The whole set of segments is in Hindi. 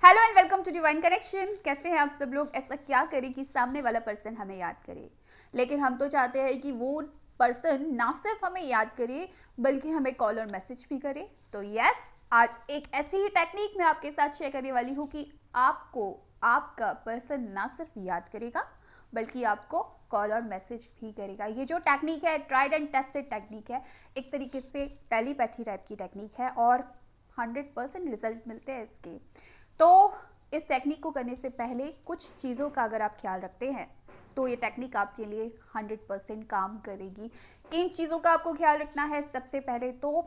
Hello and welcome to divine connection. कैसे हैं आप सब लोग। ऐसा क्या करें कि सामने वाला पर्सन हमें याद करे, लेकिन हम तो चाहते हैं कि वो पर्सन ना सिर्फ हमें याद करे बल्कि हमें कॉल और मैसेज भी करे। तो यस, आज एक ऐसी ही टेक्निक मैं आपके साथ शेयर करने वाली हूँ कि आपको आपका पर्सन ना सिर्फ याद करेगा बल्कि आपको कॉल और मैसेज भी करेगा। ये जो टेक्निक है ट्राइड एंड टेस्टेड टेक्निक है, एक तरीके से टेलीपैथी टाइप की टेक्निक है और 100% रिजल्ट मिलते हैं इसके। तो इस टेक्निक को करने से पहले कुछ चीज़ों का अगर आप ख्याल रखते हैं तो ये टेक्निक आपके लिए 100% काम करेगी। इन चीज़ों का आपको ख्याल रखना है। सबसे पहले तो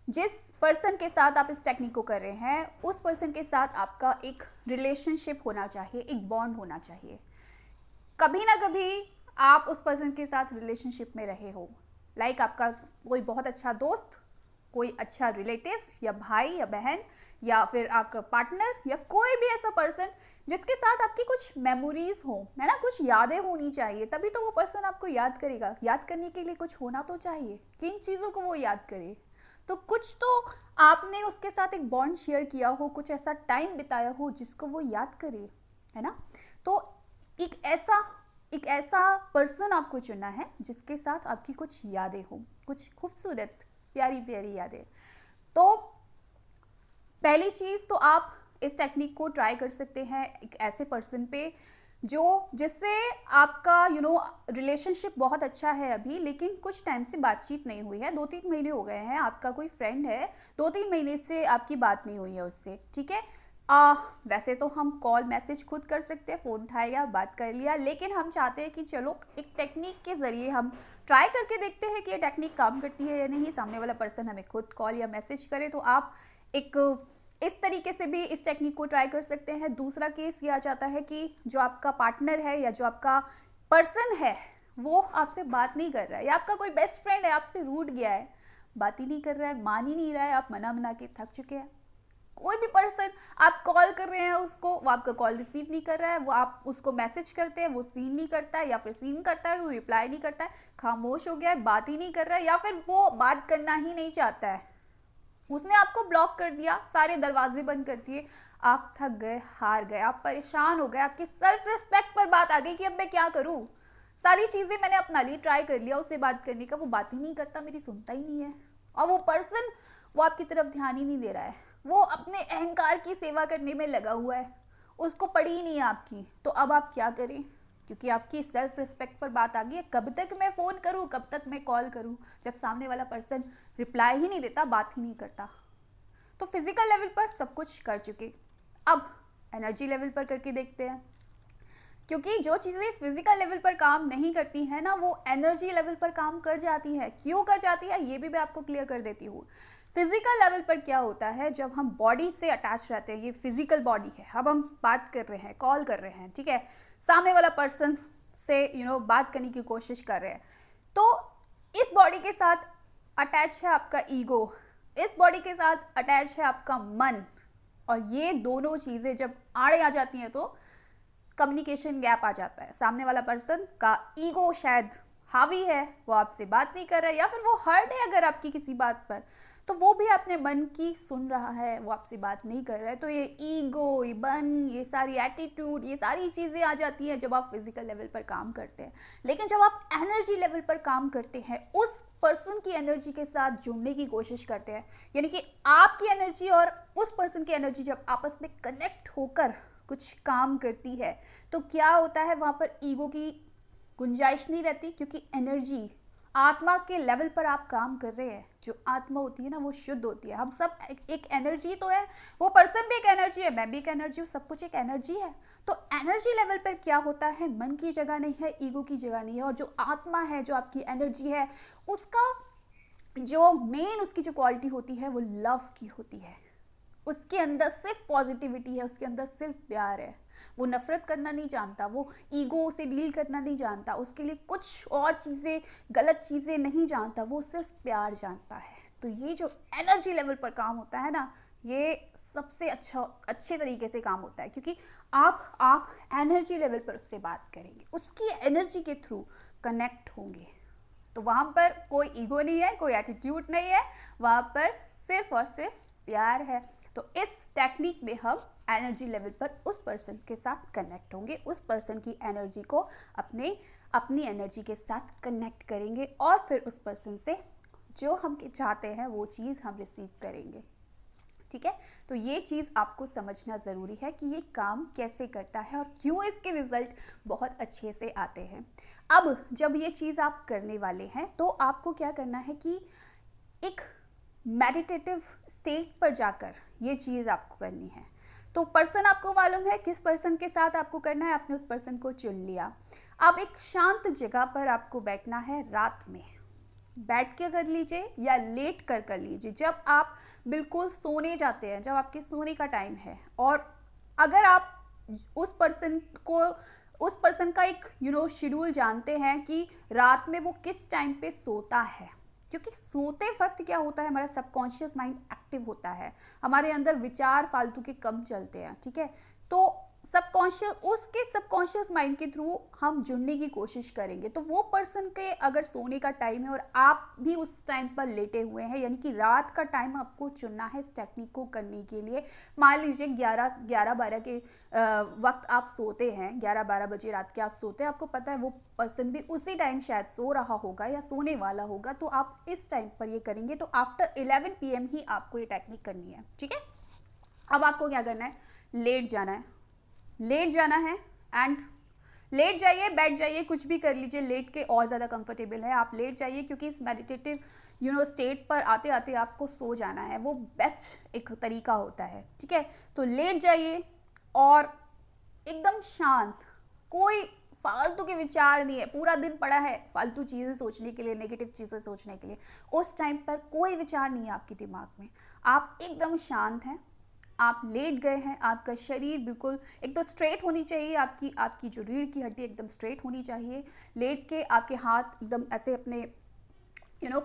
जिस पर्सन के साथ आप इस टेक्निक को कर रहे हैं उस पर्सन के साथ आपका एक रिलेशनशिप होना चाहिए, एक बॉन्ड होना चाहिए। कभी ना कभी आप उस पर्सन के साथ रिलेशनशिप में रहे हो, लाइक आपका कोई बहुत अच्छा दोस्त, कोई अच्छा रिलेटिव या भाई या बहन या फिर आपका पार्टनर या कोई भी ऐसा पर्सन जिसके साथ आपकी कुछ मेमोरीज हो, है ना, कुछ यादें होनी चाहिए, तभी तो वो पर्सन आपको याद करेगा। याद करने के लिए कुछ होना तो चाहिए। किन चीज़ों को वो याद करे? तो कुछ तो आपने उसके साथ एक बॉन्ड शेयर किया हो, कुछ ऐसा टाइम बिताया हो जिसको वो याद करे, है ना। तो एक ऐसा पर्सन आपको चुनना है जिसके साथ आपकी कुछ यादें हो, कुछ खूबसूरत प्यारी प्यारी यादें। तो पहली चीज़ तो आप इस टेक्निक को ट्राई कर सकते हैं एक ऐसे पर्सन पे जो जिससे आपका रिलेशनशिप बहुत अच्छा है अभी, लेकिन कुछ टाइम से बातचीत नहीं हुई है। 2-3 महीने हो गए हैं, आपका कोई फ्रेंड है, 2-3 महीने से आपकी बात नहीं हुई है उससे, ठीक है। वैसे तो हम कॉल मैसेज खुद कर सकते हैं, फ़ोन उठाया बात कर लिया, लेकिन हम चाहते हैं कि चलो एक टेक्निक के ज़रिए हम ट्राई करके देखते हैं कि ये टेक्निक काम करती है या नहीं। सामने वाला पर्सन हमें खुद कॉल या मैसेज करे तो आप एक इस तरीके से भी इस टेक्निक को ट्राई कर सकते हैं। दूसरा केस ये आ जाता है कि जो आपका पार्टनर है या जो आपका पर्सन है वो आपसे बात नहीं कर रहा है, या आपका कोई बेस्ट फ्रेंड है आपसे रूठ गया है, बात ही नहीं कर रहा है, मान ही नहीं रहा है, आप मना मना के थक चुके हैं। कोई भी पर्सन, आप कॉल कर रहे हैं उसको, वो आपका कॉल रिसीव नहीं कर रहा है, वो आप उसको मैसेज करते हैं वो सीन नहीं करता है, या फिर सीन करता है वो रिप्लाई नहीं करता है, खामोश हो गया है, बात ही नहीं कर रहा है, या फिर वो बात करना ही नहीं चाहता है, उसने आपको ब्लॉक कर दिया, सारे दरवाजे बंद कर दिए, आप थक गए, हार गए, आप परेशान हो गए, आपकी सेल्फ रिस्पेक्ट पर बात आ गई कि अब मैं क्या करूं। सारी चीज़ें मैंने अपना लिए, ट्राई कर लिया उससे बात करने का, वो बात ही नहीं करता, मेरी सुनता ही नहीं है। और वो पर्सन वो आपकी तरफ ध्यान ही नहीं दे रहा है, वो अपने अहंकार की सेवा करने में लगा हुआ है, उसको पड़ी ही नहीं है आपकी। तो अब आप क्या करें, क्योंकि आपकी सेल्फ रिस्पेक्ट पर बात आ गई है। कब तक मैं फ़ोन करूं, कब तक मैं कॉल करूं, जब सामने वाला पर्सन रिप्लाई ही नहीं देता, बात ही नहीं करता। तो फिजिकल लेवल पर सब कुछ कर चुके, अब एनर्जी लेवल पर करके देखते हैं। क्योंकि जो चीज़ें फिजिकल लेवल पर काम नहीं करती हैं ना, वो एनर्जी लेवल पर काम कर जाती है। क्यों कर जाती है ये भी मैं आपको क्लियर कर देती हूँ। फिजिकल लेवल पर क्या होता है, जब हम बॉडी से अटैच रहते हैं, ये फिजिकल बॉडी है, अब हम बात कर रहे हैं, कॉल कर रहे हैं, ठीक है, सामने वाला पर्सन से बात करने की कोशिश कर रहे हैं, तो इस बॉडी के साथ अटैच है आपका ईगो, इस बॉडी के साथ अटैच है आपका मन, और ये दोनों चीज़ें जब आड़े आ जाती हैं तो कम्युनिकेशन गैप आ जाता है। सामने वाला पर्सन का ईगो शायद हावी है, वो आपसे बात नहीं कर रहा है, या फिर वो हर्ट है अगर आपकी किसी बात पर, तो वो भी अपने मन की सुन रहा है, वो आपसे बात नहीं कर रहा है। तो ये ईगो, ये मन, ये सारी एटीट्यूड, ये सारी चीज़ें आ जाती हैं जब आप फिजिकल लेवल पर काम करते हैं। लेकिन जब आप एनर्जी लेवल पर काम करते हैं, उस पर्सन की एनर्जी के साथ जुड़ने की कोशिश करते हैं, यानी कि आपकी एनर्जी और उस पर्सन की एनर्जी जब आपस में कनेक्ट होकर कुछ काम करती है, तो क्या होता है, वहाँ पर ईगो की गुंजाइश नहीं रहती, क्योंकि एनर्जी आत्मा के लेवल पर आप काम कर रहे हैं। जो आत्मा होती है ना, वो शुद्ध होती है। हम सब एक एनर्जी तो है, वो पर्सन भी एक एनर्जी है, मैं भी एक एनर्जी हूँ, सब कुछ एक एनर्जी है। तो एनर्जी लेवल पर क्या होता है, मन की जगह नहीं है, ईगो की जगह नहीं है, और जो आत्मा है, जो आपकी एनर्जी है, उसका जो मेन उसकी जो क्वालिटी होती है वो लव की होती है। उसके अंदर सिर्फ पॉजिटिविटी है, उसके अंदर सिर्फ प्यार है। वो नफरत करना नहीं जानता, वो ईगो से डील करना नहीं जानता, उसके लिए कुछ और चीज़ें, गलत चीज़ें नहीं जानता, वो सिर्फ प्यार जानता है। तो ये जो एनर्जी लेवल पर काम होता है ना, ये सबसे अच्छे तरीके से काम होता है, क्योंकि आप एनर्जी लेवल पर उससे बात करेंगे, उसकी एनर्जी के थ्रू कनेक्ट होंगे। तो वहाँ पर कोई ईगो नहीं है, कोई एटीट्यूड नहीं है, वहाँ पर सिर्फ और सिर्फ प्यार है। तो इस टेक्निक में हम एनर्जी लेवल पर उस पर्सन के साथ कनेक्ट होंगे, उस पर्सन की एनर्जी को अपनी एनर्जी के साथ कनेक्ट करेंगे और फिर उस पर्सन से जो हम चाहते हैं वो चीज़ हम रिसीव करेंगे। ठीक है, तो ये चीज़ आपको समझना ज़रूरी है कि ये काम कैसे करता है और क्यों इसके रिजल्ट बहुत अच्छे से आते हैं। अब जब ये चीज़ आप करने वाले हैं तो आपको क्या करना है कि एक मेडिटेटिव स्टेट पर जाकर ये चीज़ आपको करनी है। तो पर्सन आपको मालूम है किस पर्सन के साथ आपको करना है, आपने उस पर्सन को चुन लिया। अब एक शांत जगह पर आपको बैठना है, रात में बैठ के कर लीजिए या लेट कर लीजिए, जब आप बिल्कुल सोने जाते हैं, जब आपके सोने का टाइम है। और अगर आप उस पर्सन का एक शेड्यूल जानते हैं कि रात में वो किस टाइम पे सोता है, क्योंकि सोते वक्त क्या होता है, हमारा सबकॉन्शियस माइंड एक्टिव होता है, हमारे अंदर विचार फालतू के कम चलते हैं। ठीक है, तो सबकॉन्शियस माइंड के थ्रू हम जुड़ने की कोशिश करेंगे। तो वो पर्सन के अगर सोने का टाइम है और आप भी उस टाइम पर लेटे हुए हैं, यानी कि रात का टाइम आपको चुनना है इस टेक्निक को करने के लिए। मान लीजिए 11-12 के वक्त आप सोते हैं, 11-12 बजे रात के आप सोते हैं, आपको पता है वो पर्सन भी उसी टाइम शायद सो रहा होगा या सोने वाला होगा, तो आप इस टाइम पर ये करेंगे। तो आफ्टर 11 PM ही आपको ये टेक्निक करनी है। ठीक है, अब आपको क्या करना है, लेट जाना है एंड लेट जाइए, बैठ जाइए, कुछ भी कर लीजिए, लेट के और ज़्यादा कंफर्टेबल है। आप लेट जाइए क्योंकि इस मेडिटेटिव स्टेट पर आते आते आपको सो जाना है, वो बेस्ट एक तरीका होता है। ठीक है, तो लेट जाइए और एकदम शांत, कोई फालतू के विचार नहीं है। पूरा दिन पड़ा है फालतू चीज़ें सोचने के लिए, नेगेटिव चीज़ें सोचने के लिए। उस टाइम पर कोई विचार नहीं है आपके दिमाग में, आप एकदम शांत हैं, आप लेट गए हैं, आपका शरीर बिल्कुल एक तो स्ट्रेट होनी चाहिए, आपकी जो रीढ़ की हड्डी एकदम स्ट्रेट होनी चाहिए। लेट के आपके हाथ एकदम ऐसे अपने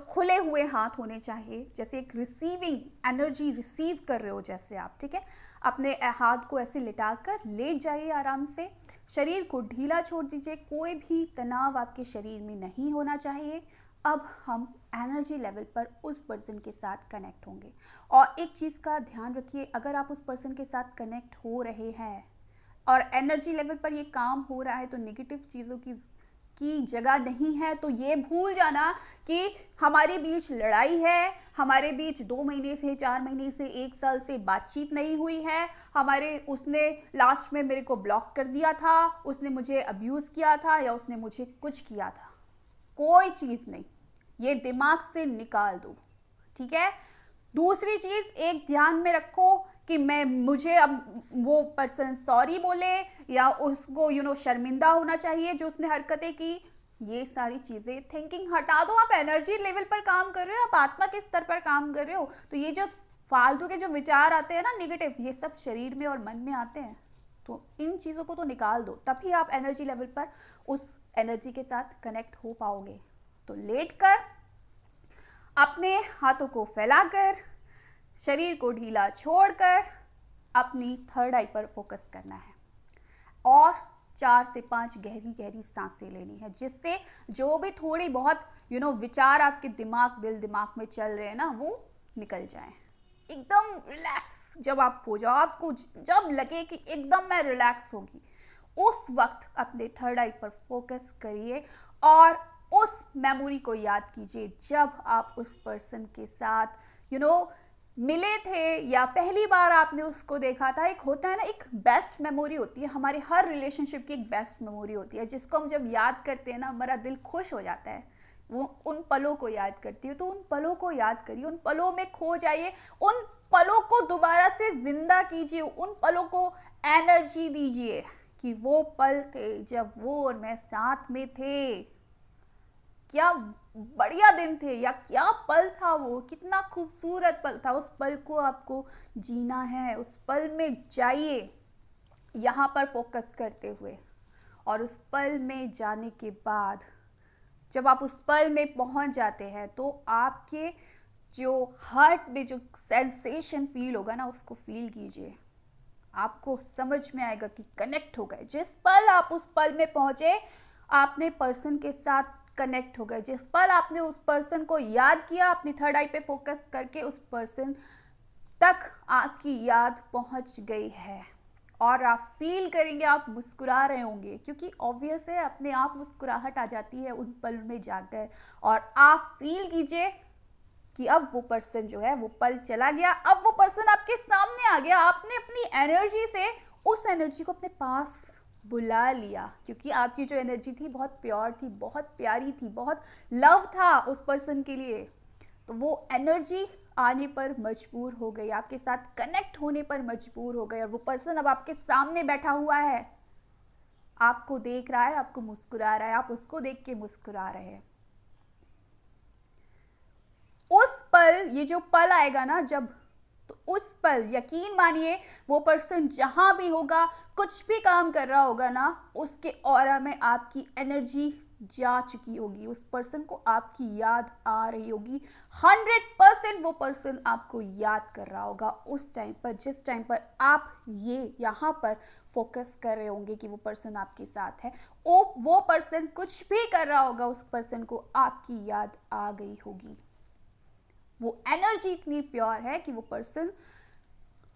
खुले हुए हाथ होने चाहिए, जैसे एक रिसीविंग एनर्जी रिसीव कर रहे हो जैसे आप। ठीक है, अपने हाथ को ऐसे लिटाकर लेट जाइए आराम से, शरीर को ढीला छोड़ दीजिए, कोई भी तनाव आपके शरीर में नहीं होना चाहिए। अब हम एनर्जी लेवल पर उस पर्सन के साथ कनेक्ट होंगे। और एक चीज़ का ध्यान रखिए, अगर आप उस पर्सन के साथ कनेक्ट हो रहे हैं और एनर्जी लेवल पर ये काम हो रहा है, तो नेगेटिव चीज़ों की जगह नहीं है। तो ये भूल जाना कि हमारे बीच लड़ाई है, हमारे बीच 2 महीने से, 4 महीने से, 1 साल से बातचीत नहीं हुई है, उसने लास्ट में मेरे को ब्लॉक कर दिया था, उसने मुझे अब्यूज़ किया था या उसने मुझे कुछ किया था। कोई चीज़ नहीं, ये दिमाग से निकाल दो। ठीक है, दूसरी चीज़ एक ध्यान में रखो कि मुझे अब वो पर्सन सॉरी बोले या उसको शर्मिंदा होना चाहिए जो उसने हरकतें की। ये सारी चीज़ें थिंकिंग हटा दो। आप एनर्जी लेवल पर काम कर रहे हो, आप आत्मा के स्तर पर काम कर रहे हो। तो ये जो फालतू के जो विचार आते हैं ना नेगेटिव, ये सब शरीर में और मन में आते हैं। तो इन चीज़ों को तो निकाल दो, तभी आप एनर्जी लेवल पर उस एनर्जी के साथ कनेक्ट हो पाओगे। तो लेट कर अपने हाथों को फैलाकर, शरीर को ढीला छोड़कर अपनी थर्ड आई पर फोकस करना है और 4 से 5 गहरी गहरी सांसें लेनी है, जिससे जो भी थोड़ी बहुत विचार आपके दिमाग में चल रहे हैं ना, वो निकल जाएं। एकदम रिलैक्स जब आप हो जाओ, आपको जब लगे कि एकदम मैं रिलैक्स होगी, उस वक्त अपने थर्ड आई पर फोकस करिए और उस मेमोरी को याद कीजिए जब आप उस पर्सन के साथ मिले थे या पहली बार आपने उसको देखा था। एक होता है ना, एक बेस्ट मेमोरी होती है, हमारे हर रिलेशनशिप की एक बेस्ट मेमोरी होती है, जिसको हम जब याद करते हैं ना, हमारा दिल खुश हो जाता है। वो उन पलों को याद करती है, तो उन पलों को याद करिए, उन पलों में खो जाइए, उन पलों को दोबारा से जिंदा कीजिए, उन पलों को एनर्जी दीजिए कि वो पल थे जब वो और मैं साथ में थे, क्या बढ़िया दिन थे या क्या पल था, वो कितना खूबसूरत पल था। उस पल को आपको जीना है, उस पल में जाइए यहाँ पर फोकस करते हुए। और उस पल में जाने के बाद जब आप उस पल में पहुँच जाते हैं, तो आपके जो हार्ट में जो सेंसेशन फील होगा ना, उसको फील कीजिए। आपको समझ में आएगा कि कनेक्ट हो गए। जिस पल आप उस पल में पहुँचे, आपने पर्सन के साथ कनेक्ट हो गए। जिस पल आपने उस पर्सन को याद किया, अपनी थर्ड आई पे फोकस करके उस पर्सन तक आपकी याद पहुंच गई है। और आप फील करेंगे आप मुस्कुरा रहे होंगे, क्योंकि ऑब्वियस है अपने आप मुस्कुराहट आ जाती है उन पल में जाकर। और आप फील कीजिए कि अब वो पर्सन जो है वो पल चला गया, अब वो पर्सन आपके सामने आ गया, आपने अपनी एनर्जी से उस एनर्जी को अपने पास बुला लिया, क्योंकि आपकी जो एनर्जी थी बहुत प्योर थी, बहुत प्यारी थी, बहुत लव था उस पर्सन के लिए। तो वो एनर्जी आने पर मजबूर हो गई, आपके साथ कनेक्ट होने पर मजबूर हो गई, और वो पर्सन अब आपके सामने बैठा हुआ है, आपको देख रहा है, आपको मुस्कुरा रहा है, आप उसको देख के मुस्कुरा रहे हैं। उस पल, ये जो पल आएगा ना जब, तो उस पल यकीन मानिए वो पर्सन जहां भी होगा, कुछ भी काम कर रहा होगा ना, उसके ऑरा में आपकी एनर्जी जा चुकी होगी, उस पर्सन को आपकी याद आ रही होगी। 100% वो पर्सन आपको याद कर रहा होगा उस टाइम पर, जिस टाइम पर आप ये यहाँ पर फोकस कर रहे होंगे कि वो पर्सन आपके साथ है। वो पर्सन कुछ भी कर रहा होगा, उस पर्सन को आपकी याद आ गई होगी। वो एनर्जी इतनी प्योर है कि वो पर्सन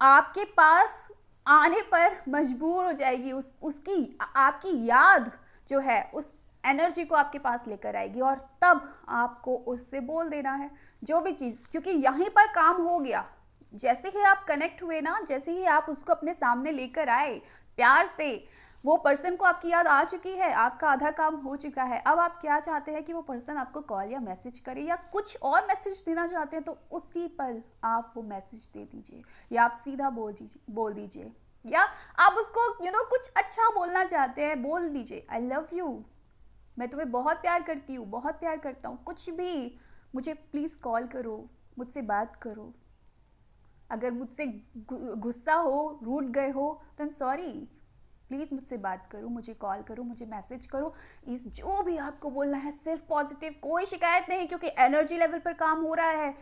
आपके पास आने पर मजबूर हो जाएगी, उसकी आपकी याद जो है उस एनर्जी को आपके पास लेकर आएगी, और तब आपको उससे बोल देना है जो भी चीज़, क्योंकि यहीं पर काम हो गया। जैसे ही आप कनेक्ट हुए ना, जैसे ही आप उसको अपने सामने लेकर आए प्यार से, वो पर्सन को आपकी याद आ चुकी है, आपका आधा काम हो चुका है। अब आप क्या चाहते हैं कि वो पर्सन आपको कॉल या मैसेज करे, या कुछ और मैसेज देना चाहते हैं तो उसी पल आप वो मैसेज दे दीजिए, या आप सीधा बोल दीजिए, या आप उसको कुछ अच्छा बोलना चाहते हैं, बोल दीजिए आई लव यू, मैं तुम्हें बहुत प्यार करती हूँ, बहुत प्यार करता हूँ, कुछ भी, मुझे प्लीज़ कॉल करो, मुझसे बात करो। अगर मुझसे गुस्सा हो, रूठ गए हो तो आई एम सॉरी, प्लीज़ मुझसे बात करो, मुझे कॉल करो, मुझे मैसेज करो। इस जो भी आपको बोलना है सिर्फ पॉजिटिव, कोई शिकायत नहीं, क्योंकि एनर्जी लेवल पर काम हो रहा है,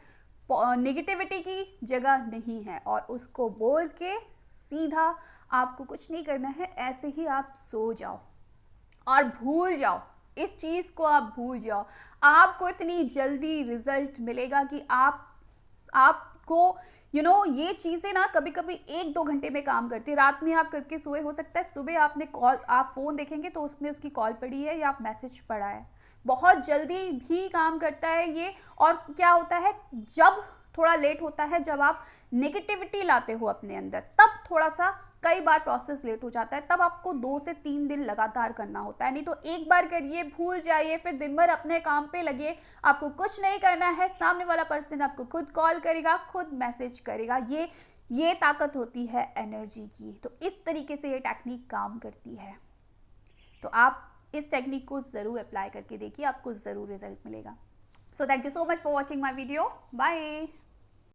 नेगेटिविटी की जगह नहीं है। और उसको बोल के सीधा आपको कुछ नहीं करना है, ऐसे ही आप सो जाओ और भूल जाओ इस चीज़ को, आप भूल जाओ। आपको इतनी जल्दी रिजल्ट मिलेगा कि आपको ये चीज़ें ना कभी कभी 1-2 घंटे में काम करती है। रात में आप करके सोए, हो सकता है सुबह आप फ़ोन देखेंगे तो उसमें उसकी कॉल पड़ी है या मैसेज पड़ा है। बहुत जल्दी भी काम करता है ये। और क्या होता है, जब थोड़ा लेट होता है, जब आप नेगेटिविटी लाते हो अपने अंदर, तब थोड़ा सा कई बार प्रोसेस लेट हो जाता है, तब आपको 2 से 3 दिन लगातार करना होता है। नहीं तो एक बार करिए, भूल जाइए, फिर दिन भर अपने काम पे लगे, आपको कुछ नहीं करना है, सामने वाला पर्सन आपको खुद कॉल करेगा, खुद मैसेज करेगा। ये ताकत होती है एनर्जी की। तो इस तरीके से ये टेक्निक काम करती है। तो आप इस टेक्निक को ज़रूर अप्लाई करके देखिए, आपको ज़रूर रिजल्ट मिलेगा। So thank you so much for watching my video. Bye.